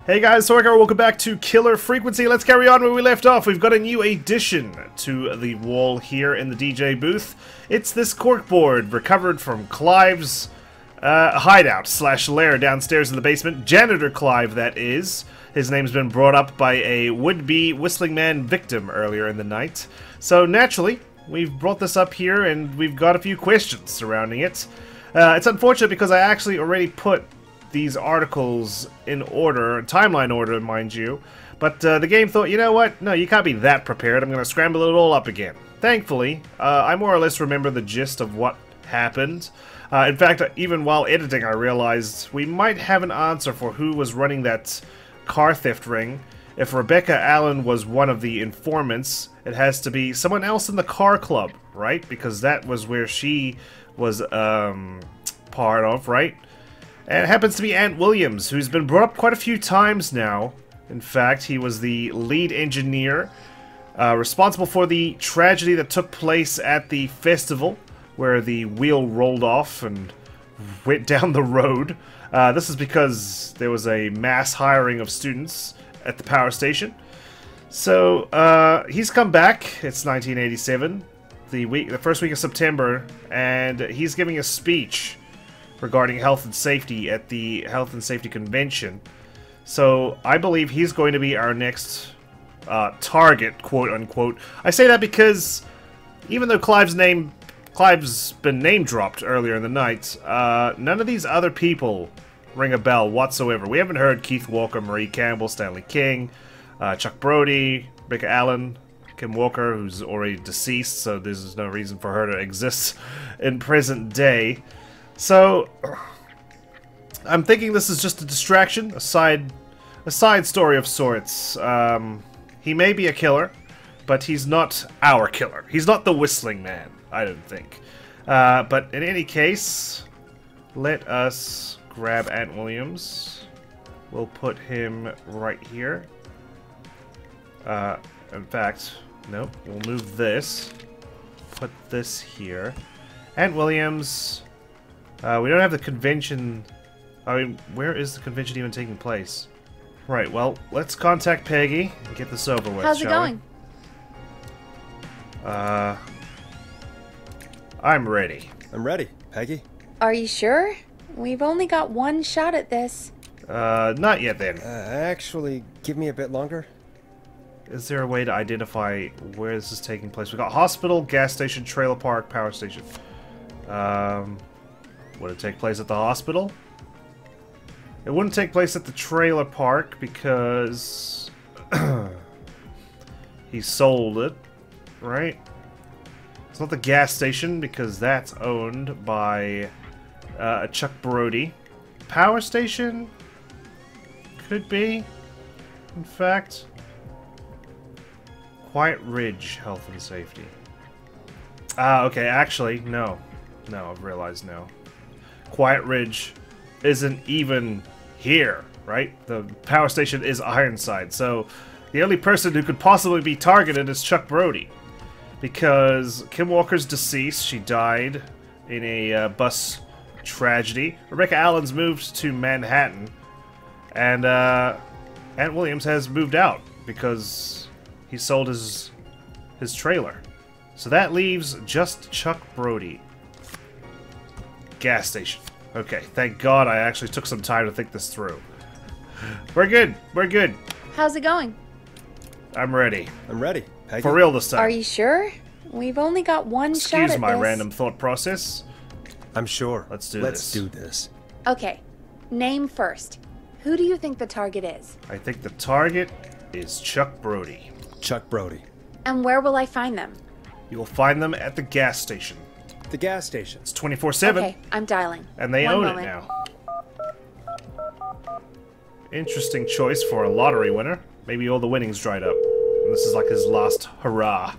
Hey guys, Sorgar, welcome back to Killer Frequency. Let's carry on where we left off. We've got a new addition to the wall here in the DJ booth. It's this corkboard recovered from Clive's hideout slash lair downstairs in the basement. Janitor Clive, that is. His name's been brought up by a would-be Whistling Man victim earlier in the night. So naturally, we've brought this up here and we've got a few questions surrounding it. It's unfortunate because I actually already put these articles in order, timeline order, mind you, but the game thought, you know what, no, you can't be that prepared, I'm going to scramble it all up again. Thankfully, I more or less remember the gist of what happened. In fact, even while editing, I realized we might have an answer for who was running that car theft ring. If Rebecca Allen was one of the informants, it has to be someone else in the car club, right? Because that was where she was part of, right? And it happens to be Ant Williams, who's been brought up quite a few times now. In fact, he was the lead engineer responsible for the tragedy that took place at the festival, where the wheel rolled off and went down the road. This is because there was a mass hiring of students at the power station. So, he's come back. It's 1987, the first week of September, and he's giving a speech regarding health and safety at the Health and Safety Convention. So I believe he's going to be our next target, quote unquote. I say that because even though Clive's been name dropped earlier in the night, none of these other people ring a bell whatsoever. We haven't heard Keith Walker, Marie Campbell, Stanley King, Chuck Brody, Rebecca Allen, Kim Walker, who's already deceased, so there's no reason for her to exist in present day. So, I'm thinking this is just a distraction, a side story of sorts. He may be a killer, but he's not our killer. He's not the Whistling Man, I don't think. But in any case, let us grab Ant Williams. We'll put him right here. In fact, nope, we'll move this. Put this here. Ant Williams. We don't have the convention. I mean, where is the convention even taking place? Right, well, let's contact Peggy and get this over with. How's it going? I'm ready. I'm ready, Peggy. Are you sure? We've only got one shot at this. Not yet then. Actually, give me a bit longer. Is there a way to identify where this is taking place? We got hospital, gas station, trailer park, power station. Would it take place at the hospital? It wouldn't take place at the trailer park because he sold it, right? It's not the gas station because that's owned by Chuck Brody. Power station? Could be, in fact. Quiet Ridge Health and Safety. Okay, actually, no. No, I've realized now. Quiet Ridge isn't even here, right? The power station is Ironside, so the only person who could possibly be targeted is Chuck Brody. Because Kim Walker's deceased, she died in a bus tragedy. Rebecca Allen's moved to Manhattan, and Ant Williams has moved out because he sold his trailer. So that leaves just Chuck Brody. Gas station. Okay, thank God I actually took some time to think this through. We're good. We're good. How's it going? I'm ready. I'm ready, Peggy. For real this time. Are you sure? We've only got one shot at this. Excuse my random thought process. I'm sure. Let's do Let's do this. Okay, name first. Who do you think the target is? I think the target is Chuck Brody. Chuck Brody. And where will I find them? You will find them at the gas station. The gas station. It's 24/7. Okay, I'm dialing. And they One own moment. it now. Interesting choice for a lottery winner. Maybe all the winnings dried up. And this is like his last hurrah.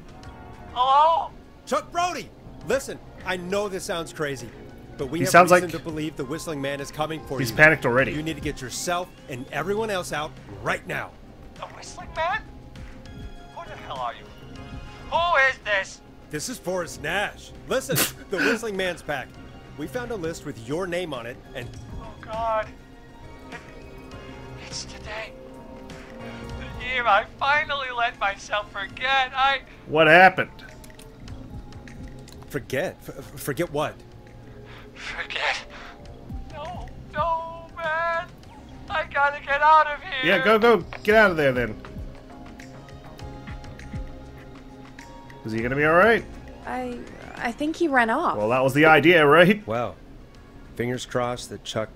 Hello? Chuck Brody! Listen, I know this sounds crazy, but we have sounds reason like to believe the Whistling Man is coming for you. He's panicked already. You need to get yourself and everyone else out right now. The Whistling Man? Who the hell are you? Who is this? This is Forrest Nash. Listen, the Whistling Man's pack. We found a list with your name on it, and... Oh, God. It's this today. The year I finally let myself forget. What happened? Forget? Forget what? Forget. No, man. I gotta get out of here. Yeah, go. Get out of there, then. Is he gonna be alright? I think he ran off. Well, that was the idea, right? Well, fingers crossed that Chuck...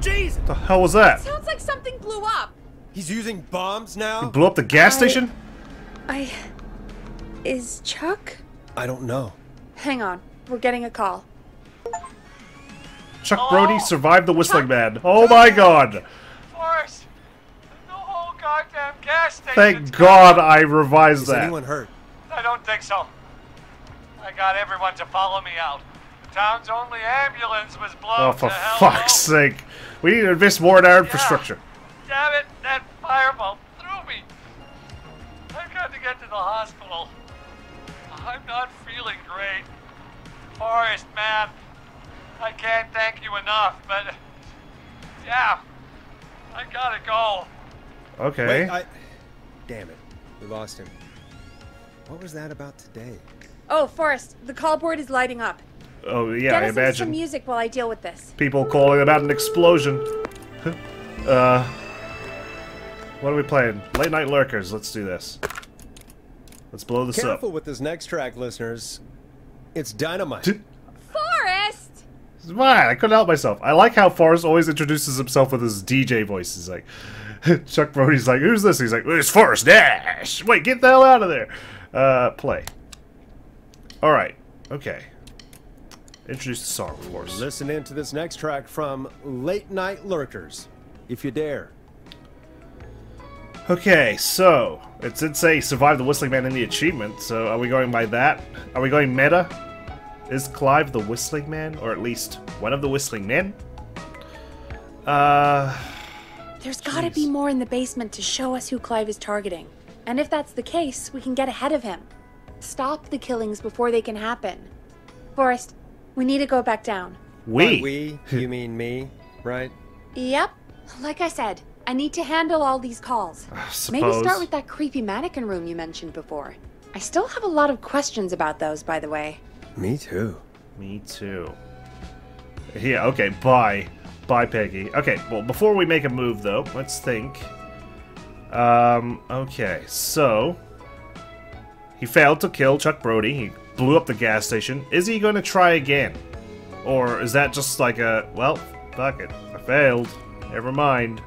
Jeez! What the hell was that? Sounds like something blew up. He's using bombs now? Blew up the gas station? Is Chuck? I don't know. Hang on. We're getting a call. Chuck Brody survived the Whistling Man. Oh my god! Forrest, the whole goddamn gas station. Thank God I revised Is that. anyone hurt? I don't think so. I got everyone to follow me out. The town's only ambulance was blown Oh, for to hell. fuck's sake. We need to invest more in our infrastructure. Damn it, that fireball threw me. I've got to get to the hospital. I'm not feeling great. Forrest, man, I can't thank you enough, but yeah, I gotta go. Okay. Wait, damn it. We lost him. What was that about today? Oh, Forrest, the call board is lighting up. Oh, yeah, Get I us into some imagine. music while I deal with this. People calling about an explosion. What are we playing? Late Night Lurkers. Let's do this. Let's blow this Careful up. with this next track, listeners. It's dynamite. Forrest! It's fine. I couldn't help myself. I like how Forrest always introduces himself with his DJ voice. He's like, Chuck Brody's like, who's this? He's like, it's Forrest Nash. Wait, get the hell out of there. Play. All right. Okay. Introduce the song, of course. Listen in to this next track from Late Night Lurkers, if you dare. Okay, so it did say survive the Whistling Man in the achievement. So are we going by that? Are we going meta? Is Clive the Whistling Man, or at least one of the Whistling Men? There's gotta be more in the basement to show us who Clive is targeting. And if that's the case, we can get ahead of him. Stop the killings before they can happen. Forrest, we need to go back down. By we, you mean me, right? Yep. Like I said, I need to handle all these calls. Maybe start with that creepy mannequin room you mentioned before. I still have a lot of questions about those, by the way. Me too. Me too. Yeah, okay, bye. Bye, Peggy. Okay, well, before we make a move, though, let's think. Okay, so... he failed to kill Chuck Brody. He blew up the gas station. Is he going to try again? Or is that just like a, well, fuck it. I failed. Never mind.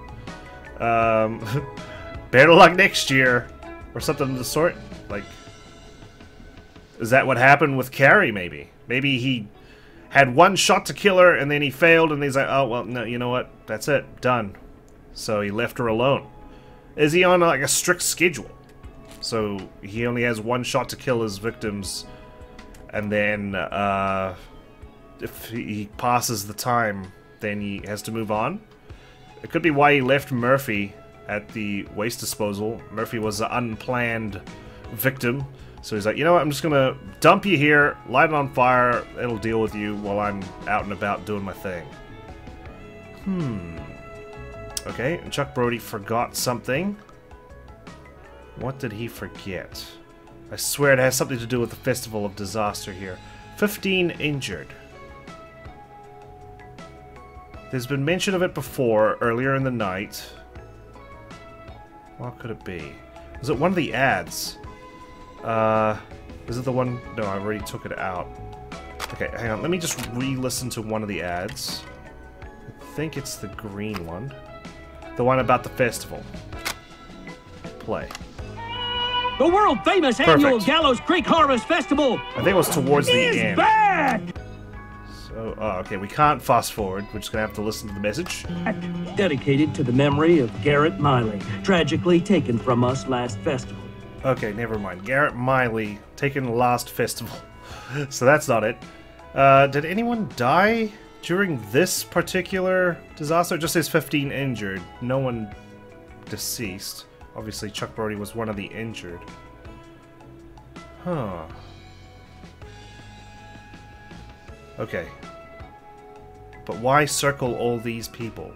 Better luck next year. Or something of the sort. Like, is that what happened with Carrie, maybe? Maybe he had one shot to kill her, and then he failed, and he's like, oh, well, no, you know what? That's it. Done. So he left her alone. Is he on, like, a strict schedule? So he only has one shot to kill his victims, and then, if he passes the time, then he has to move on? It could be why he left Murphy at the waste disposal. Murphy was an unplanned victim. So he's like, you know what, I'm just gonna dump you here, light it on fire, it'll deal with you while I'm out and about doing my thing. Okay, and Chuck Brody forgot something. What did he forget? I swear it has something to do with the Festival of Disaster here. 15 injured. There's been mention of it before, earlier in the night. What could it be? Was it one of the ads? Is it the one? No, I already took it out. Okay, hang on. Let me just re-listen to one of the ads. I think it's the green one. The one about the festival. Play. The world-famous annual Gallows Creek Harvest Festival. I think it was towards the end. Back! So, okay, we can't fast forward. We're just gonna have to listen to the message. Dedicated to the memory of Garrett Miley, tragically taken from us last festival. Okay, never mind. Garrett Miley, taken last festival. So that's not it. Did anyone die during this particular disaster? It just says 15 injured. No one deceased. Obviously, Chuck Brody was one of the injured. Huh. Okay. But why circle all these people?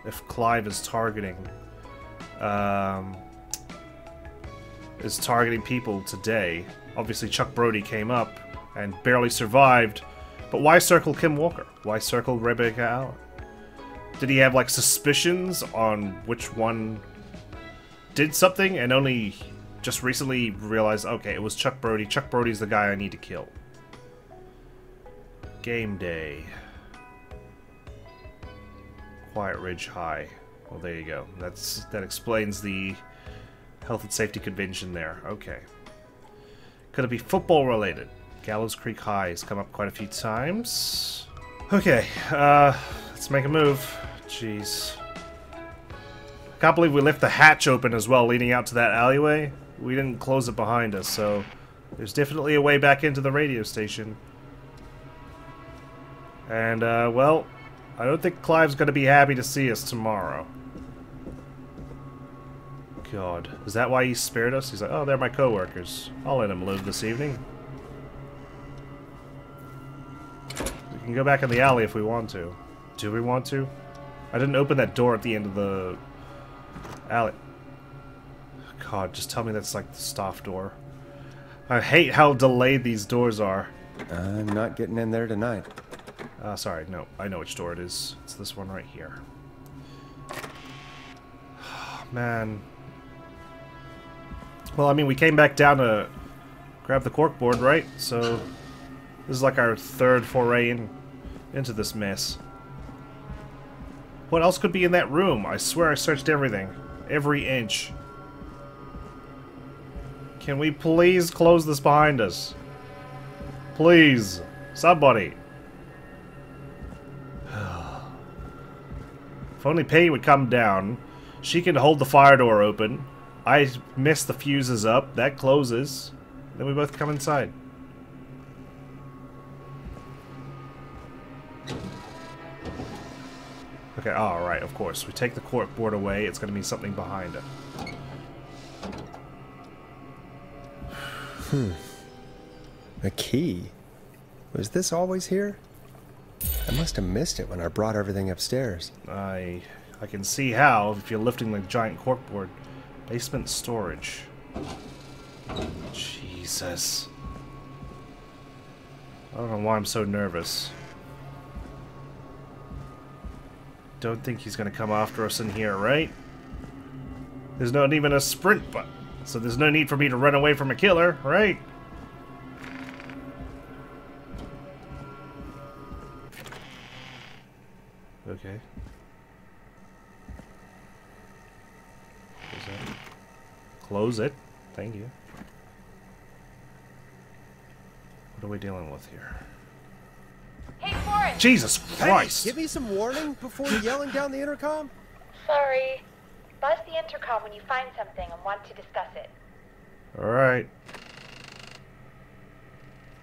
if Clive is targeting people today. Obviously, Chuck Brody came up and barely survived. But why circle Kim Walker? Why circle Rebecca Allen? Did he have, like, suspicions on which one did something and only just recently realized, okay, it was Chuck Brody. Chuck Brody's the guy I need to kill. Game day. Quiet Ridge High. Well, there you go. That explains the health and safety convention there. Okay. Could it be football related? Gallows Creek High has come up quite a few times. Okay, let's make a move. Jeez. I can't believe we left the hatch open as well, leading out to that alleyway. We didn't close it behind us, so there's definitely a way back into the radio station. And, well, I don't think Clive's gonna be happy to see us tomorrow. God, is that why he spared us? He's like, oh, they're my co-workers. I'll let them live this evening. We can go back in the alley if we want to. Do we want to? I didn't open that door at the end of the alley. God, just tell me that's like the staff door. I hate how delayed these doors are. I'm not getting in there tonight. Sorry, no. I know which door it is. It's this one right here. Man. Well, I mean, we came back down to grab the corkboard, right? So, this is like our third foray into this mess. What else could be in that room? I swear I searched everything. Every inch. Can we please close this behind us? Please. Somebody. If only Peggy would come down. She can hold the fire door open. I mess the fuses up. That closes. Then we both come inside. Okay, alright, of course. We take the corkboard away. It's going to be something behind it. A key? Was this always here? I must have missed it when I brought everything upstairs. I can see how, if you're lifting the giant corkboard. Basement storage. Jesus. I don't know why I'm so nervous. Don't think he's gonna come after us in here, right? There's not even a sprint button, so there's no need for me to run away from a killer, right? Okay. Close it. Thank you. What are we dealing with here? Hey, Forrest! Jesus Christ! Hey, give me some warning before yelling down the intercom? Sorry. Buzz the intercom when you find something and want to discuss it. Alright.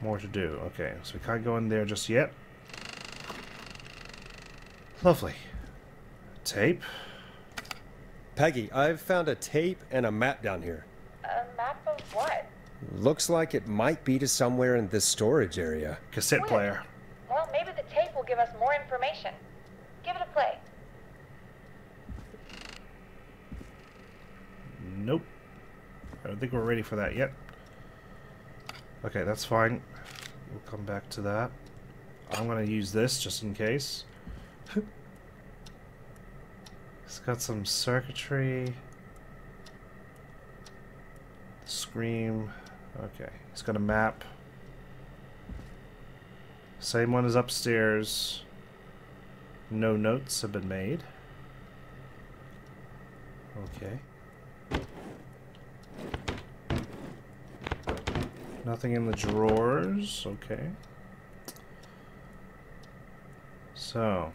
More to do. Okay, so we can't go in there just yet. Lovely. Tape. Peggy, I've found a tape and a map down here. A map of what? Looks like it might be to somewhere in this storage area. Cassette player. Well, maybe the tape will give us more information. Give it a play. Nope. I don't think we're ready for that yet. Okay, that's fine. We'll come back to that. I'm gonna use this just in case. It's got some circuitry. Scream. Okay, he's got a map. Same one as upstairs. No notes have been made. Okay. Nothing in the drawers. Okay. So.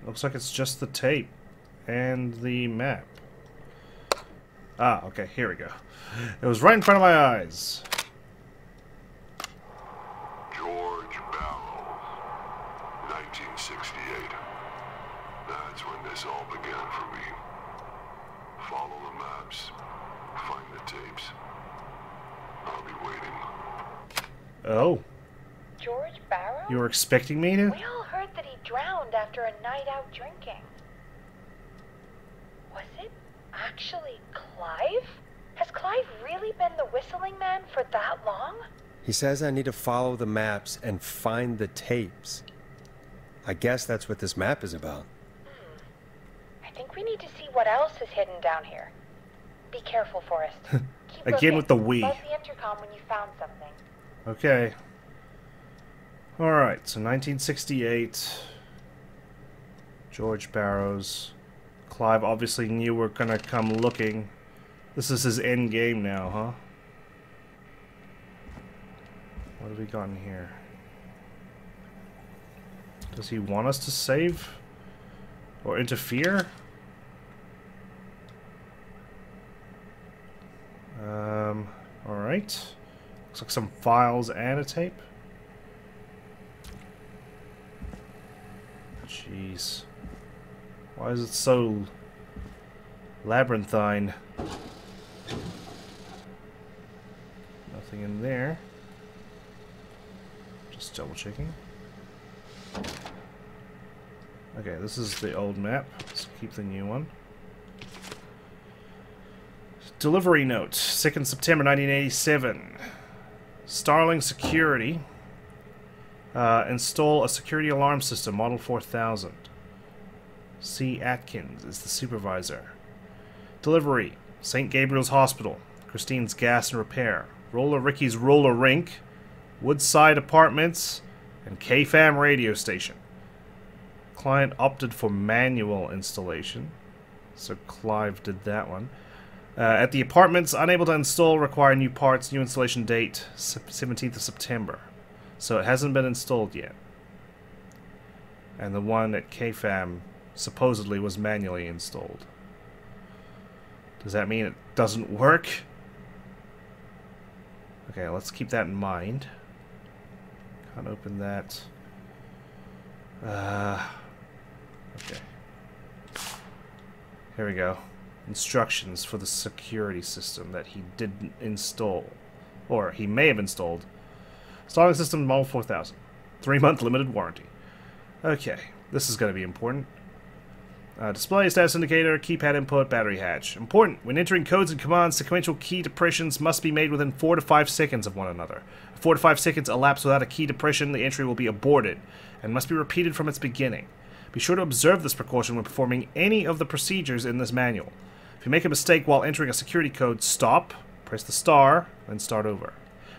Looks like it's just the tape and the map. Ah, okay, here we go. It was right in front of my eyes. George Gallows, 1968. That's when this all began for me. Follow the maps, find the tapes. I'll be waiting. Oh. George Barrow? You were expecting me to? We all heard that he drowned after a night out drinking. Was it actually Clive? Has Clive really been the whistling man for that long? He says I need to follow the maps and find the tapes. I guess that's what this map is about. I think we need to see what else is hidden down here. Be careful, Forrest. Keep Again looking. with the we. Buzz the intercom when you found something. Okay. Alright, so 1968. George Barrows. Clive obviously knew we're gonna come looking. This is his end game now, huh? What have we got in here? Does he want us to save? Or interfere? Alright. Looks like some files and a tape. Jeez. Why is it so labyrinthine? Nothing in there. Just double checking. Okay, this is the old map. Let's keep the new one. Delivery note, 2nd September 1987. Starling Security. Install a security alarm system, Model 4000. C. Atkins is the supervisor. Delivery, St. Gabriel's Hospital. Christine's Gas and Repair. Roller Ricky's Roller Rink. Woodside Apartments. And KFAM radio station. Client opted for manual installation. So Clive did that one. At the apartments, unable to install, require new parts, new installation date, 17th of September. So it hasn't been installed yet. And the one at KFAM supposedly was manually installed. Does that mean it doesn't work? Okay, let's keep that in mind. Can't open that. Okay. Here we go. Instructions for the security system that he didn't install. Or he may have installed. Starling system Model 4000. 3-month limited warranty. Okay, this is going to be important. Display status indicator, keypad input, battery hatch. Important. When entering codes and commands, sequential key depressions must be made within 4 to 5 seconds of one another. If 4 to 5 seconds elapse without a key depression, the entry will be aborted and must be repeated from its beginning. Be sure to observe this precaution when performing any of the procedures in this manual. If you make a mistake while entering a security code, stop, press the star, then start over.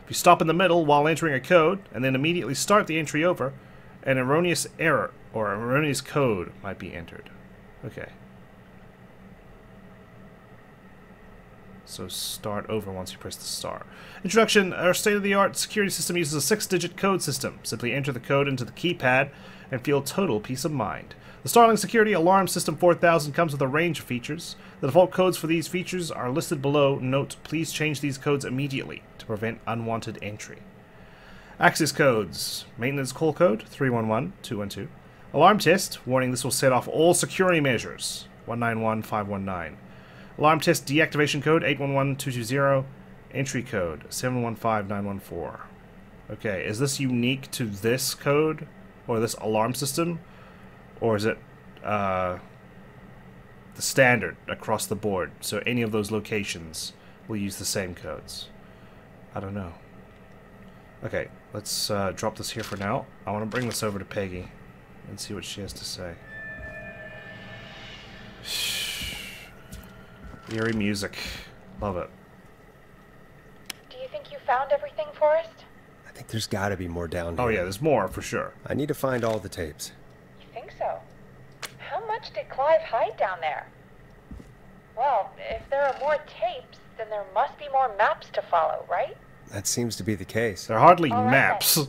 If you stop in the middle while entering a code, and then immediately start the entry over, an erroneous error or erroneous code might be entered. Okay. So start over once you press the star. Introduction. Our state-of-the-art security system uses a 6-digit code system. Simply enter the code into the keypad and feel total peace of mind. The Starling Security Alarm System 4000 comes with a range of features. The default codes for these features are listed below. Note, please change these codes immediately to prevent unwanted entry. Access codes. Maintenance call code 311212. Alarm test. Warning, this will set off all security measures. 191519. Alarm test deactivation code 811220. Entry code 715914. Okay, is this unique to this code or this alarm system? Or is it the standard across the board? So any of those locations will use the same codes. I don't know. Okay, let's drop this here for now. I want to bring this over to Peggy and see what she has to say. Eerie music. Love it. Do you think you found everything, Forrest? I think there's gotta be more down here. Oh yeah, there's more for sure. I need to find all the tapes. You think so? How much did Clive hide down there? Well, if there are more tapes, then there must be more maps to follow, right? That seems to be the case. They're hardly All right, maps. then.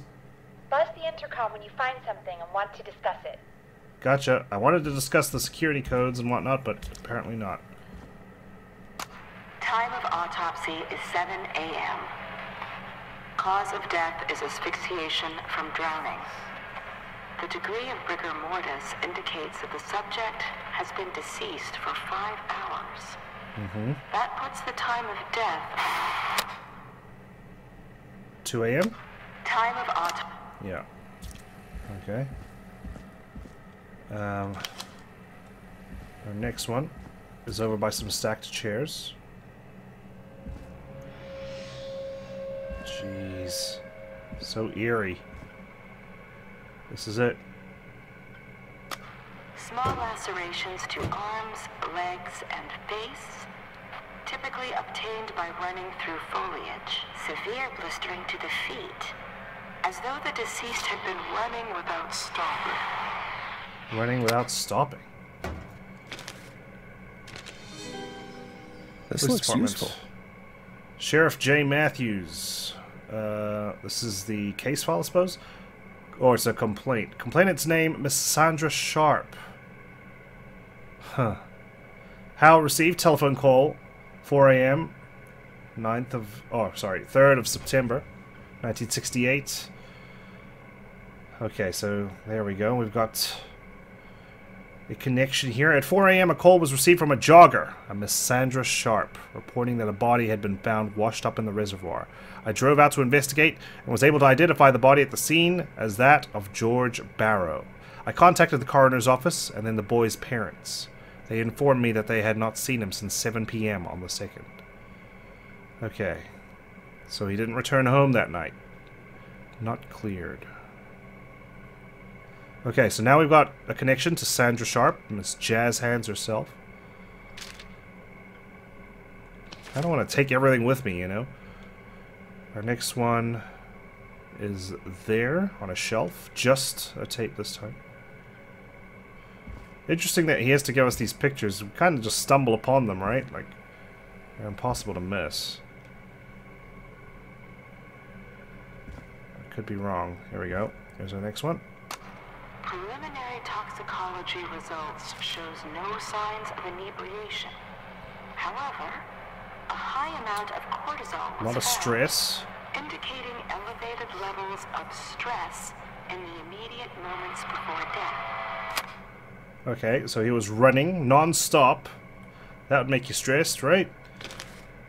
Buzz the intercom when you find something and want to discuss it. Gotcha. I wanted to discuss the security codes and whatnot, but apparently not. Time of autopsy is 7 a.m. Cause of death is asphyxiation from drowning. The degree of rigor mortis indicates that the subject has been deceased for 5 hours. That puts the time of death... 2 a.m.? Time of autopsy... Yeah. Okay. Our next one is over by some stacked chairs. Jeez. So eerie. This is it. Small lacerations to arms, legs, and face, typically obtained by running through foliage. Severe blistering to the feet, as though the deceased had been running without stopping. Running without stopping. This looks useful. Sheriff J. Matthews. This is the case file, I suppose? Or it's a complaint. Complainant's name, Miss Sandra Sharp. Huh. Hal received telephone call, 4 a.m., 3rd of September, 1968. Okay, so there we go. We've got a connection here. At 4 a.m., a call was received from a jogger, a Miss Sandra Sharp, reporting that a body had been found washed up in the reservoir. I drove out to investigate and was able to identify the body at the scene as that of George Barrow. I contacted the coroner's office and then the boy's parents. They informed me that they had not seen him since 7 p.m. on the 2nd. Okay. So he didn't return home that night. Not cleared. Okay, so now we've got a connection to Sandra Sharp, Miss Jazz Hands herself. I don't want to take everything with me, you know? Our next one is there on a shelf. Just a tape this time. Interesting that he has to give us these pictures. We kind of just stumble upon them, right? Like, they're impossible to miss. I could be wrong. Here we go. Here's our next one. Preliminary toxicology results shows no signs of inebriation. However, a high amount of cortisol was A lot of found, stress. indicating elevated levels of stress in the immediate moments before death. Okay, so he was running non-stop. That would make you stressed, right?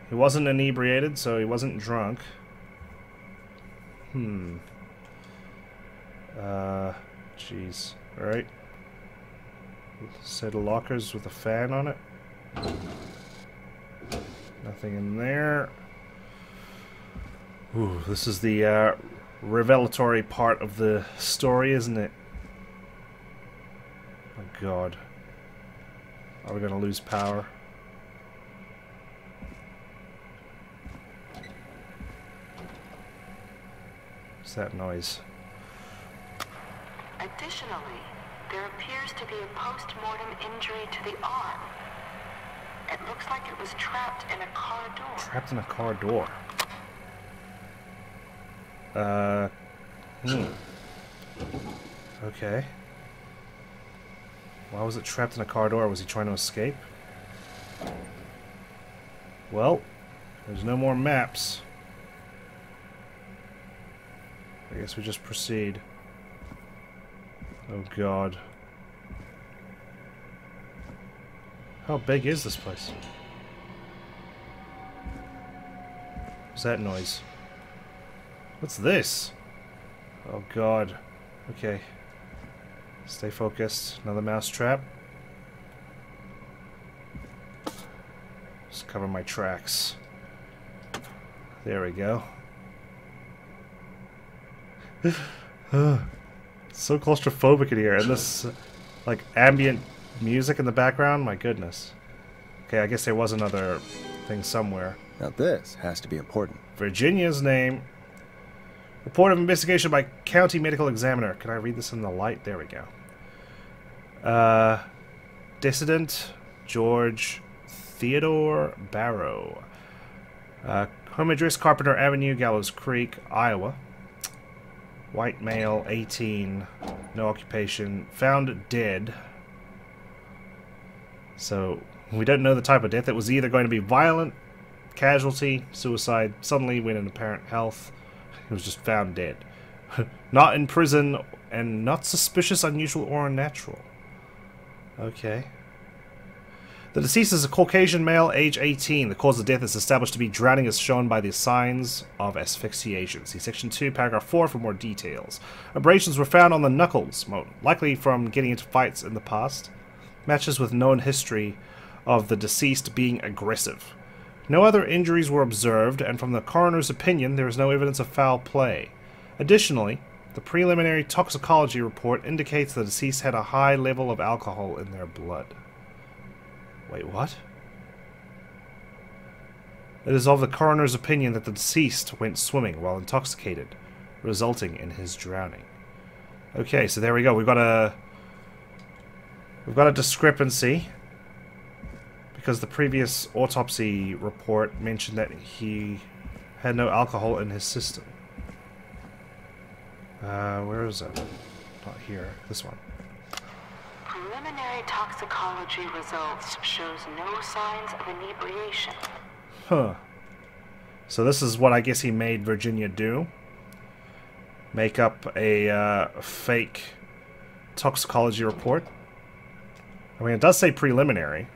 He wasn't inebriated, so he wasn't drunk. Jeez. Alright. Set of lockers with a fan on it. Nothing in there. Ooh, this is the revelatory part of the story, isn't it? Oh god. Are we gonna lose power? What's that noise? Additionally, there appears to be a post-mortem injury to the arm. It looks like it was trapped in a car door. Trapped in a car door. Okay. Why was it trapped in a car door? Was he trying to escape? Well, there's no more maps. I guess we just proceed. Oh god. How big is this place? What's that noise? What's this? Oh god. Okay. Stay focused. Another mouse trap. Just cover my tracks. There we go. So claustrophobic in here, and this like ambient music in the background. My goodness. Okay, I guess there was another thing somewhere. Now this has to be important. Virginia's name. Report of investigation by county medical examiner. Can I read this in the light? There we go. Dissident George Theodore Barrow. Home address Carpenter Avenue, Gallows Creek, Iowa. White male, 18, no occupation, found dead. So, we don't know the type of death. It was either going to be violent, casualty, suicide, suddenly went in apparent health. He was just found dead. Not in prison, and not suspicious, unusual, or unnatural. Okay. The deceased is a Caucasian male, age 18. The cause of death is established to be drowning as shown by the signs of asphyxiation. See Section 2, Paragraph 4 for more details. Abrasions were found on the knuckles, likely from getting into fights in the past. Matches with known history of the deceased being aggressive. No other injuries were observed, and from the coroner's opinion, there is no evidence of foul play. Additionally, the preliminary toxicology report indicates the deceased had a high level of alcohol in their blood. Wait, what? It is of the coroner's opinion that the deceased went swimming while intoxicated, resulting in his drowning. Okay, so there we go. We've got a discrepancy because the previous autopsy report mentioned that he had no alcohol in his system. Where is it? Not here. This one. Preliminary toxicology results shows no signs of inebriation. Huh. So this is what I guess he made Virginia do. Make up a fake toxicology report. I mean, it does say preliminary.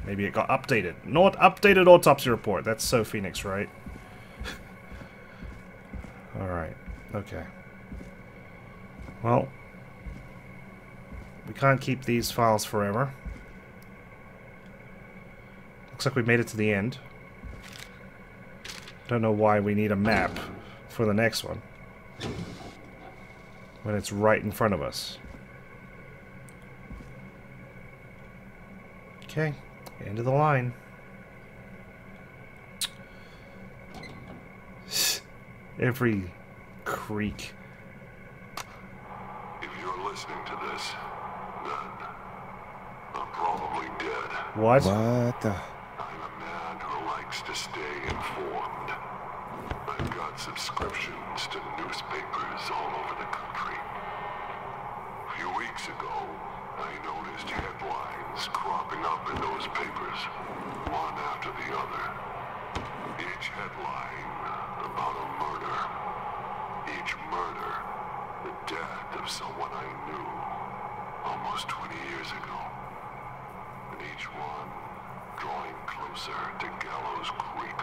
Maybe it got updated. Not updated autopsy report. That's so Phoenix, right? Alright. Okay. Well, we can't keep these files forever. Looks like we made it to the end. Don't know why we need a map for the next one when it's right in front of us. Okay, end of the line. Every creek. If you're listening to this, then I'm probably dead. What? What the? I'm a man who likes to stay informed. I've got subscriptions to newspapers all over the country. A few weeks ago, I noticed headlines cropping up in those papers, one after the other. Each headline about a murder. Each murder, the death of someone I knew almost 20 years ago. And each one drawing closer to Gallows Creek.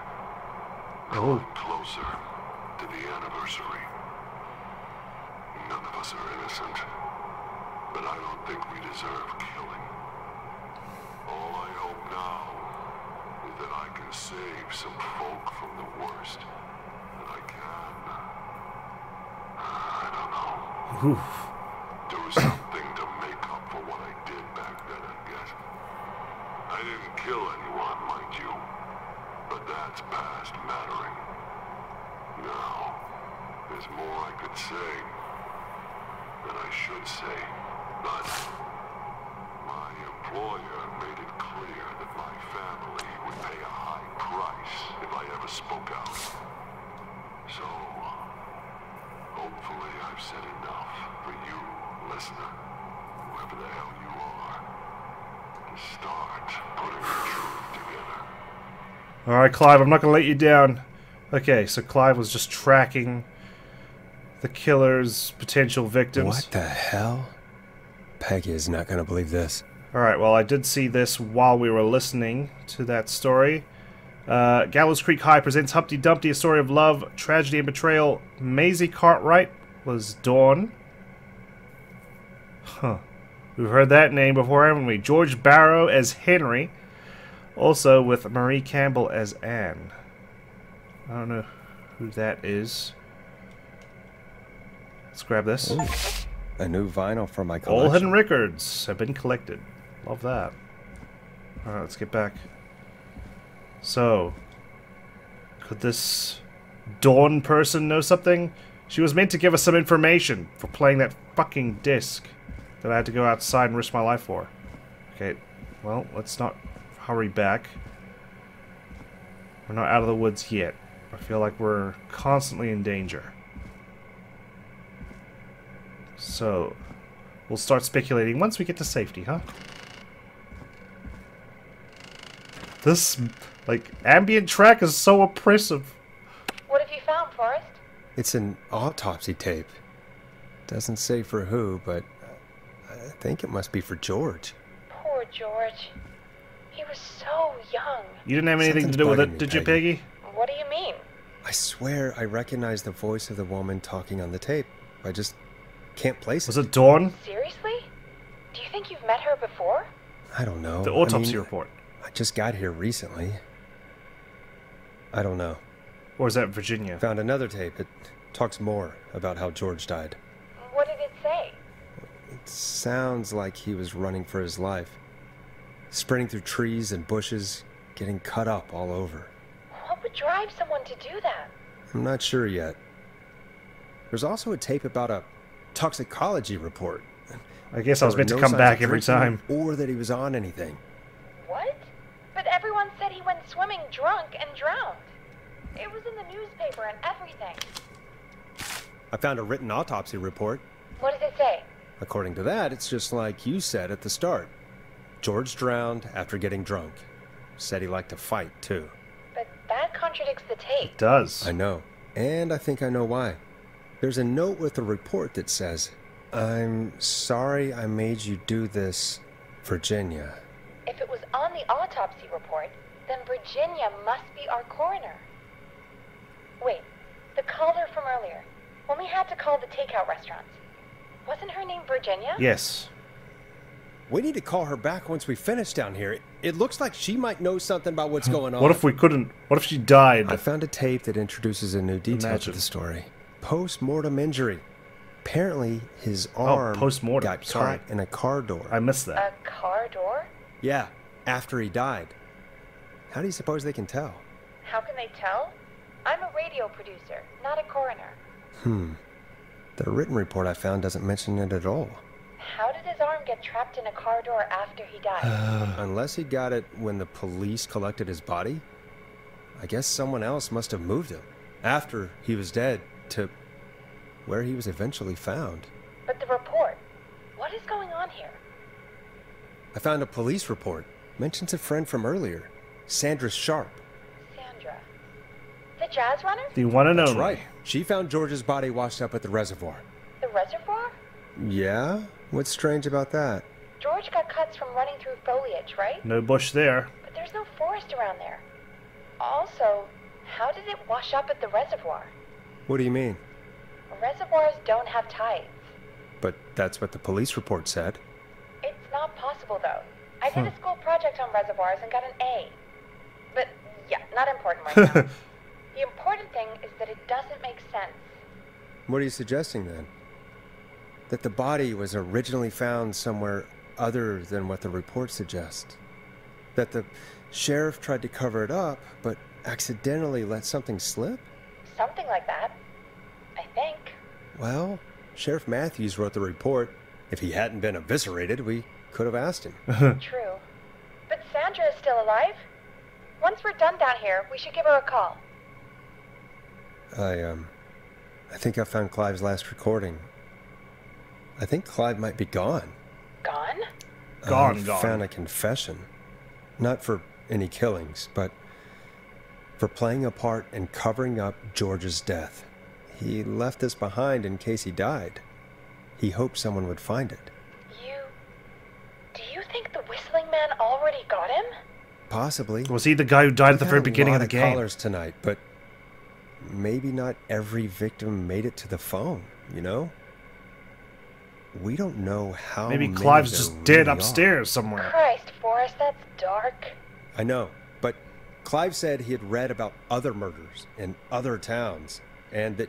Drawing closer to the anniversary. None of us are innocent, but I don't think we deserve killing. All I hope now is that I can save some folk from the worst that I can. I don't know. Oof. Do something to make up for what I did back then, I guess. I didn't kill anyone, mind you, but that's past mattering. Now, there's more I could say than I should say, but my employer made it clear that my family would pay a high price if I ever spoke out. So, hopefully I've said enough for you, listener, whoever the hell you are, to start putting the truth together. Alright, Clive, I'm not going to let you down. Okay, so Clive was just tracking the killer's potential victims. What the hell? Peggy is not going to believe this. Alright, well, I did see this while we were listening to that story. Gallows Creek High presents Humpty Dumpty, a story of love, tragedy, and betrayal. Maisie Cartwright was Dawn. Huh. We've heard that name before, haven't we? George Barrow as Henry. Also with Marie Campbell as Anne. I don't know who that is. Let's grab this. Ooh, a new vinyl for my collection. All hidden records have been collected. Love that. Alright, let's get back. So, could this Dawn person know something? She was meant to give us some information for playing that fucking disc that I had to go outside and risk my life for. Okay, well, let's not hurry back. We're not out of the woods yet. I feel like we're constantly in danger. So, we'll start speculating once we get to safety, huh? This, like, ambient track is so oppressive. What have you found, Forrest? It's an autopsy tape. Doesn't say for who, but I think it must be for George. Poor George. He was so young. You didn't have anything to do with it, did you, Peggy? What do you mean? I swear I recognize the voice of the woman talking on the tape. I just can't place it. Was it Dawn? Seriously? Do you think you've met her before? I don't know. The autopsy report. I just got here recently. I don't know. Or is that Virginia? Found another tape. It talks more about how George died. What did it say? It sounds like he was running for his life. Sprinting through trees and bushes, getting cut up all over. What would drive someone to do that? I'm not sure yet. There's also a tape about a toxicology report. I guess I was meant to come back every time. Or that he was on anything. What? But everyone said he went swimming drunk and drowned. It was in the newspaper and everything. I found a written autopsy report. What does it say? According to that, it's just like you said at the start. George drowned after getting drunk. Said he liked to fight, too. But that contradicts the tape. It does. I know. And I think I know why. There's a note with the report that says, "I'm sorry I made you do this, Virginia." If it was on the autopsy report, then Virginia must be our coroner. Wait, the caller from earlier, when we had to call the takeout restaurants, wasn't her name Virginia? Yes. We need to call her back once we finish down here. It looks like she might know something about what's going on. What if we couldn't? What if she died? I found a tape that introduces a new detail to the story. Post-mortem injury. Apparently, his arm got caught in a car door. I missed that. A car door? Yeah, after he died. How do you suppose they can tell? How can they tell? I'm a radio producer, not a coroner. The written report I found doesn't mention it at all. How did his arm get trapped in a car door after he died? Unless he got it when the police collected his body, I guess someone else must have moved him after he was dead to where he was eventually found. But the report, what is going on here? I found a police report. Mentions a friend from earlier, Sandra Sharp. Sandra? The jazz runner? The one and only. That's right. She found George's body washed up at the reservoir. The reservoir? Yeah? What's strange about that? George got cuts from running through foliage, right? No bush there. But there's no forest around there. Also, how did it wash up at the reservoir? What do you mean? Reservoirs don't have tides. But that's what the police report said. It's not possible, though. I did a school project on reservoirs and got an A. But, yeah, not important right now. The important thing is that it doesn't make sense. What are you suggesting, then? That the body was originally found somewhere other than what the report suggests? That the sheriff tried to cover it up, but accidentally let something slip? Something like that. I think. Well, Sheriff Matthews wrote the report. If he hadn't been eviscerated, we could have asked him. True. But Sandra is still alive? Once we're done down here, we should give her a call. I think I found Clive's last recording. I think Clive might be gone. Gone? Gone. Found a confession. Not for any killings, but for playing a part in covering up George's death. He left this behind in case he died. He hoped someone would find it. Do you think the whistling man already got him? Possibly. Was he the guy who died at the very beginning of the game? Callers tonight, but maybe not every victim made it to the phone, you know? We don't know how Maybe many Clive's there just really dead are. upstairs somewhere. Christ, Forrest, that's dark. I know, but Clive said he had read about other murders in other towns, and that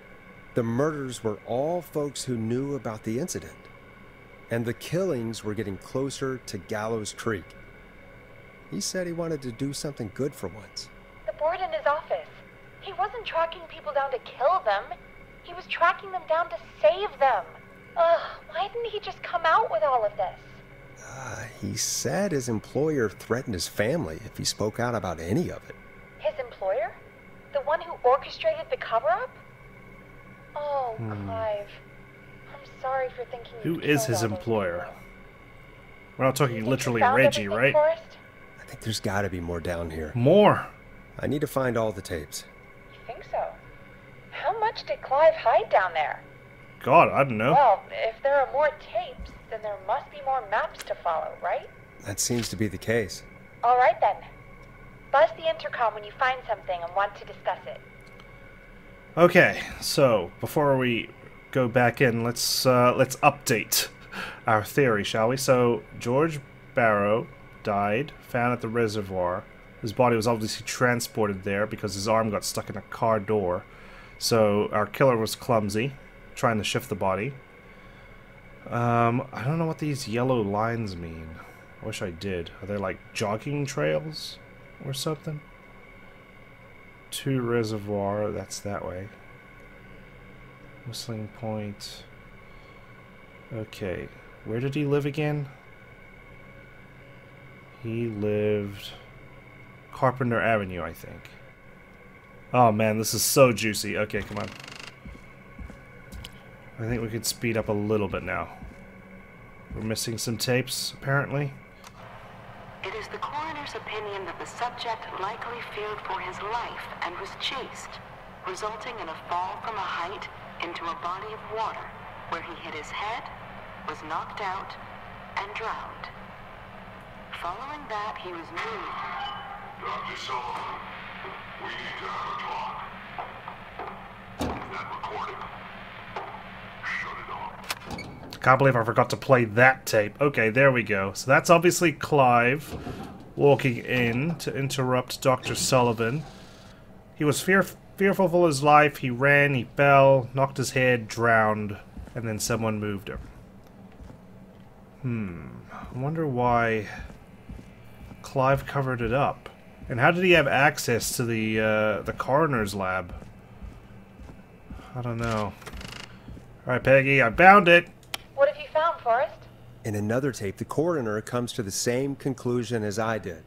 the murders were all folks who knew about the incident. And the killings were getting closer to Gallows Creek. He said he wanted to do something good for once. The board in his office. He wasn't tracking people down to kill them. He was tracking them down to save them. Ugh, why didn't he just come out with all of this? He said his employer threatened his family if he spoke out about any of it. His employer? The one who orchestrated the cover-up? Oh, Clive. I'm sorry for thinking Who is his employer? We're not talking literally found Reggie, everything, right? Forrest? I think there's got to be more down here. More. I need to find all the tapes. You think so? How much did Clive hide down there? God, I don't know. Well, if there are more tapes, then there must be more maps to follow, right? That seems to be the case. All right then. Buzz the intercom when you find something and want to discuss it. Okay, so before we go back in, let's update our theory, shall we? So George Barrow died, found at the reservoir. His body was obviously transported there because his arm got stuck in a car door. So our killer was clumsy, trying to shift the body. I don't know what these yellow lines mean. I wish I did. Are they like jogging trails or something? To reservoir, that's that way. Whistling Point. Okay, where did he live again? He lived Carpenter Avenue, I think. Oh man, this is so juicy. Okay, come on. I think we could speed up a little bit now. We're missing some tapes, apparently. It is the coroner's opinion that the subject likely feared for his life and was chased, resulting in a fall from a height into a body of water, where he hit his head, was knocked out, and drowned. Following that, he was moved. Dr. Sullivan, we need to have a talk. That recording. Shut it off. Can't believe I forgot to play that tape. Okay, there we go. So that's obviously Clive walking in to interrupt Dr. Sullivan. He was fearful for his life. He ran, he fell, knocked his head, drowned, and then someone moved him. I wonder why Clive covered it up. And how did he have access to the coroner's lab? I don't know. Alright, Peggy, I found it! What have you found, Forrest? In another tape, the coroner comes to the same conclusion as I did.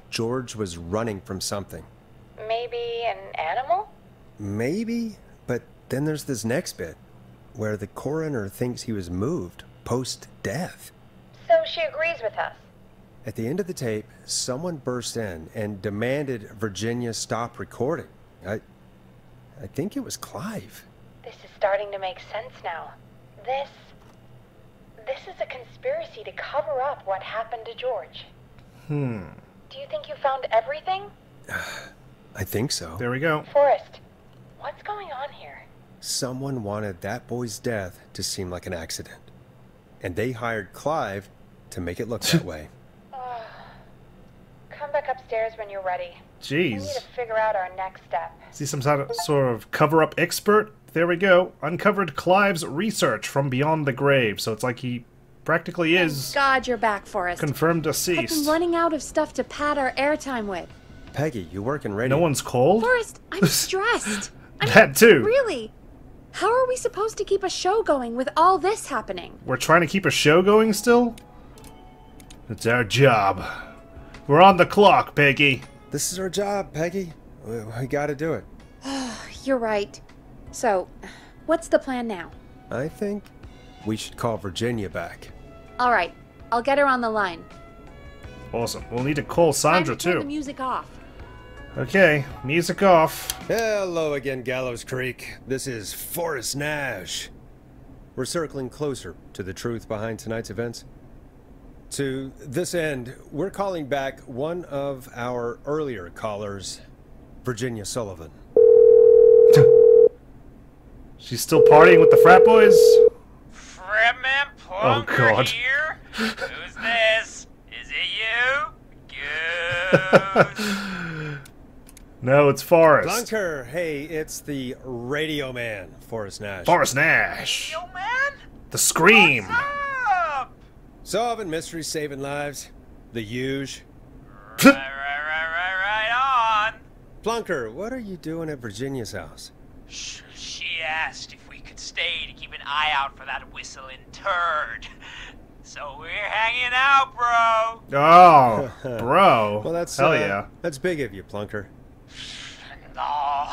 George was running from something. Maybe an animal? Maybe, but then there's this next bit, where the coroner thinks he was moved post-death. So she agrees with us. At the end of the tape, someone burst in and demanded Virginia stop recording. I think it was Clive. This is starting to make sense now. This is a conspiracy to cover up what happened to George. Do you think you found everything? I think so. There we go. Forrest, what's going on here? Someone wanted that boy's death to seem like an accident. And they hired Clive to make it look that way. Come back upstairs when you're ready. Jeez. We need to figure out our next step. Is he some sort of cover-up expert? There we go. Uncovered Clive's research from beyond the grave. So it's like he practically is... God, you're back, Forrest. Confirmed I've deceased. been running out of stuff to pad our airtime with. Peggy, you work in radio. No one's cold? Forrest, I'm stressed. That too. Really? How are we supposed to keep a show going with all this happening? We're trying to keep a show going still? It's our job. We're on the clock, Peggy. This is our job, Peggy. We gotta do it. You're right. So, what's the plan now? I think we should call Virginia back. All right, I'll get her on the line. Awesome. We'll need to call Sandra Time to turn too. the music off. Okay, music off. Hello again, Gallows Creek. This is Forrest Nash. We're circling closer to the truth behind tonight's events. To this end, we're calling back one of our earlier callers, Virginia Sullivan. She's still partying with the frat boys? Fredman Plunker God. here? Who's this? Is it you? Goose. No, it's Forrest. Plunker, hey, it's the radio man, Forrest Nash. Forrest Nash. Yo, man? The Scream. What's up? Solving mysteries, saving lives. The huge. Right on. Plunker, what are you doing at Virginia's house? She asked if we could stay to keep an eye out for that whistling turd. So we're hanging out, bro. Oh, bro. Well, that's Hell yeah. That's big of you, Plunker. No,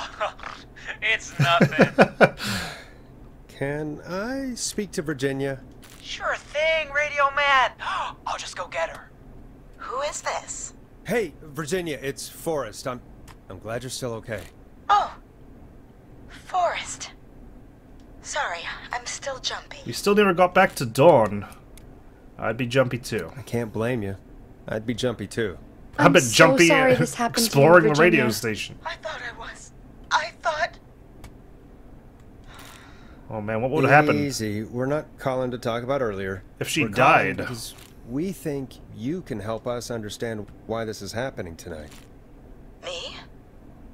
it's nothing. Can I speak to Virginia? Sure thing, radio man. I'll just go get her. Who is this? Hey, Virginia, it's Forrest. I'm glad you're still okay. Oh, Forrest. Sorry, I'm still jumpy. We still never got back to Dawn. I'd be jumpy too. I can't blame you. I'd be jumpy too. I've been so jumpy sorry this happened to you, exploring the Virginia. radio station. I thought I was. I thought... Oh man, what would have happened Easy. We're not calling to talk about earlier. if she We're calling died? because we think you can help us understand why this is happening tonight. Me?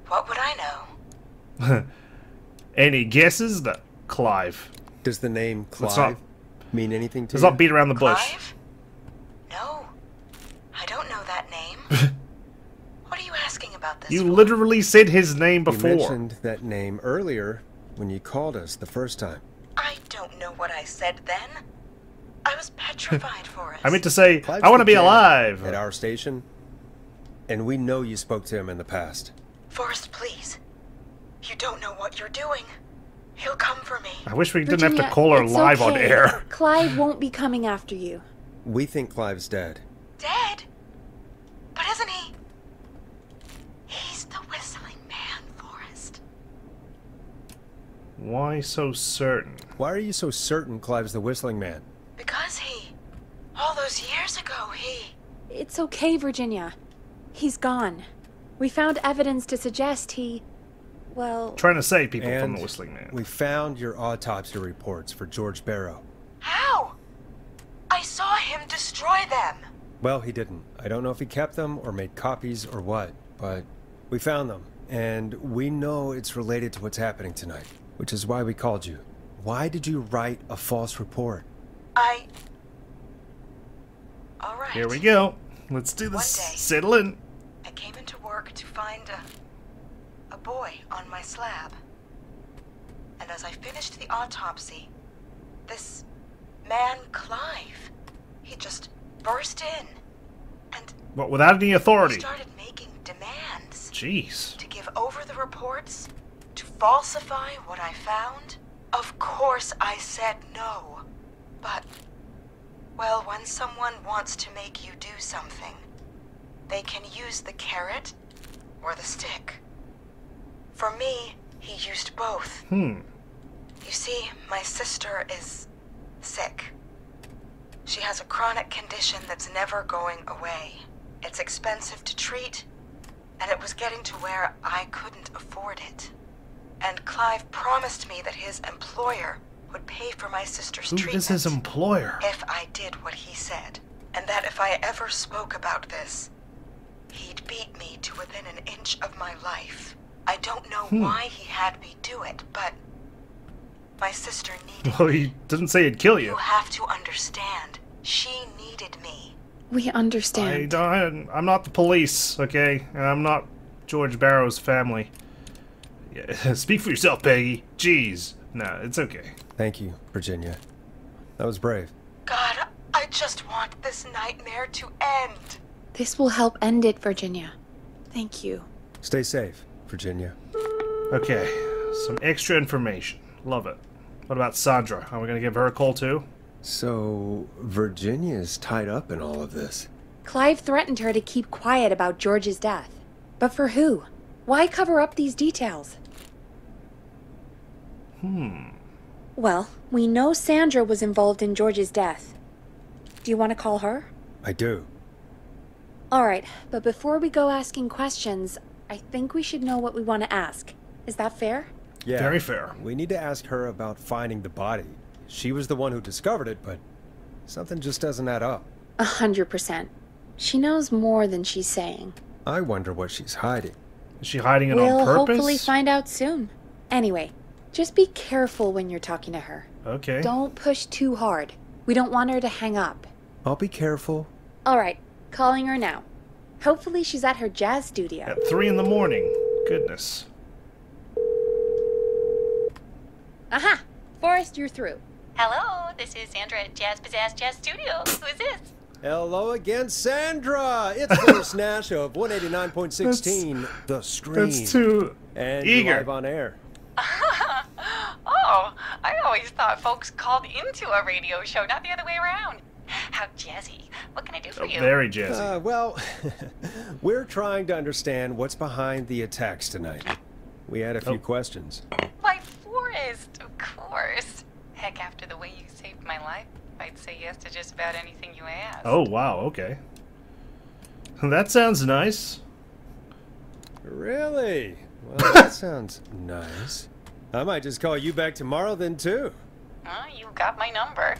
What would I know? Any guesses? No. Clive. Does the name Let's Clive not- mean anything to Let's you? not beat around the bush. Clive? No. I don't know that name. What are you asking about this You for? literally said his name You before. mentioned that name earlier when you called us the first time. I don't know what I said then. I was petrified, Forrest. I meant to say, Clive's I want to the be kid alive. at our station, and we know you spoke to him in the past. Forrest, please. You don't know what you're doing. He'll come for me. I wish we didn't have Virginia, to call her it's live on okay. air. Clive won't be coming after you. We think Clive's dead. Dead? But isn't he? He's the whistling man, Forrest. Why so certain? Why are you so certain Clive's the Whistling Man? Because all those years ago, It's okay, Virginia. He's gone. We found evidence to suggest well... Trying to save people from And the Whistling Man. we found your autopsy reports for George Barrow. How? I saw him destroy them. Well, he didn't. I don't know if he kept them or made copies or what, but we found them. And we know it's related to what's happening tonight, which is why we called you. Why did you write a false report? All right. Here we go. Let's do this. One day. Settle in. I came into work to find a boy on my slab. And as I finished the autopsy, this man, Clive, he just burst in and What, without any authority? started making demands Jeez. to give over the reports, to falsify what I found. Of course I said no. But, well, when someone wants to make you do something, they can use the carrot or the stick. For me, he used both. You see, my sister is sick. She has a chronic condition that's never going away. It's expensive to treat, and it was getting to where I couldn't afford it. And Clive promised me that his employer would pay for my sister's Who treatment is his employer? if I did what he said, and that if I ever spoke about this, he'd beat me to within an inch of my life. I don't know why he had me do it, but my sister needed Well, me. he didn't say he'd kill you. You have to understand, she needed me. We understand. I'm not the police, okay? And I'm not George Barrow's family. Yeah, speak for yourself, Peggy. Jeez. No, it's okay. Thank you, Virginia. That was brave. God, I just want this nightmare to end. This will help end it, Virginia. Thank you. Stay safe, Virginia. Okay, some extra information. Love it. What about Sandra? Are we going to give her a call too? So, Virginia's tied up in all of this. Clive threatened her to keep quiet about George's death. But for who? Why cover up these details? Well, we know Sandra was involved in George's death. Do you want to call her? I do. Alright, but before we go asking questions, I think we should know what we want to ask. Is that fair? Yeah. Very fair. We need to ask her about finding the body. She was the one who discovered it, but something just doesn't add up. 100%. She knows more than she's saying. I wonder what she's hiding. Is she hiding it We'll on purpose? hopefully find out soon. Anyway, just be careful when you're talking to her. Okay. Don't push too hard. We don't want her to hang up. I'll be careful. Alright, calling her now. Hopefully she's at her jazz studio. At 3 in the morning. Goodness. Aha! Forrest, you're through. Hello, this is Sandra at Jazz Pizzazz Jazz Studio. Who is this? Hello again, Sandra! It's Forrest Nash of 189.16, The Screen. That's too and eager. you're live on air. Oh, I always thought folks called into a radio show, not the other way around. How jazzy. What can I do for you? Very jazzy. Well, we're trying to understand what's behind the attacks tonight. We had a few questions. Why, Forrest, of course. Heck, after the way you saved my life, I'd say yes to just about anything you asked. Oh, wow, okay. That sounds nice. Really? Well, that sounds nice. I might just call you back tomorrow then, too. You got my number.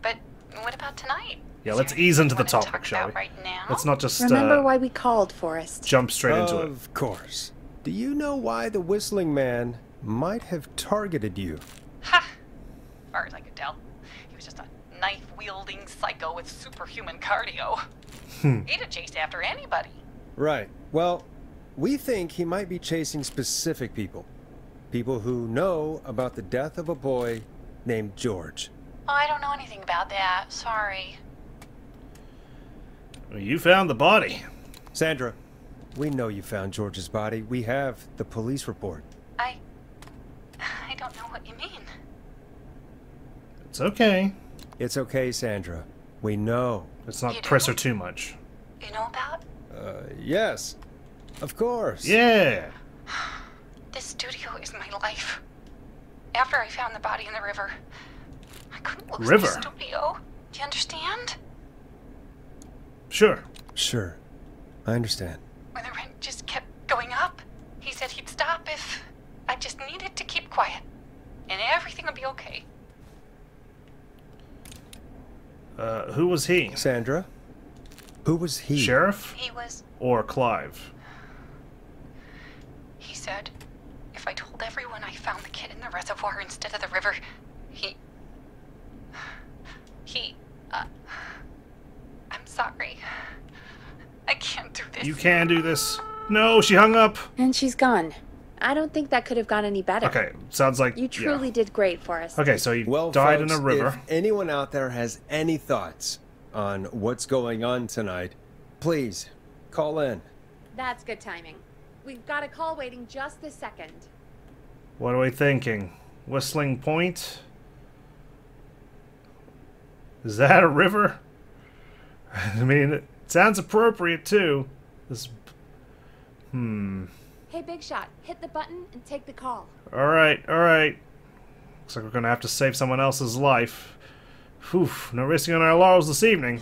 But what about tonight? Yeah, let's ease into the topic, shall we? Right now? Let's not just Remember why we called, Forrest? jump straight into it. Of course. Do you know why the Whistling Man might have targeted you? Ha! As far as I could tell, he was just a knife-wielding psycho with superhuman cardio. He'd have chased after anybody. Right. Well, we think he might be chasing specific people. People who know about the death of a boy named George. Oh, I don't know anything about that. Sorry. Well, you found the body. Sandra, we know you found George's body. We have the police report. I don't know what you mean. It's okay. It's okay, Sandra. We know. Let's not press her too much. You know about? Yes. Of course. Yeah. This studio is my life. After I found the body in the river, I couldn't lose the studio. Do you understand? Sure. Sure. I understand. When the rent just kept going up, he said he'd stop if I just needed to keep quiet. And everything would be okay. Who was he? Sandra? Who was he? Sheriff? He was... Or Clive? He said, if I told everyone I found the kid in the reservoir instead of the river, I'm sorry. I can't do this. You can do this. No, she hung up. And she's gone. I don't think that could have gone any better. Okay, sounds like... You truly did great for us. Okay, so he died folks, in a river. If anyone out there has any thoughts on what's going on tonight, please call in. That's good timing. We've got a call waiting just this second. What are we thinking? Whistling Point? Is that a river? I mean, it sounds appropriate, too. This... Hey, Big Shot, hit the button and take the call. Alright, alright. Looks like we're gonna have to save someone else's life. Whew, no risking on our laurels this evening.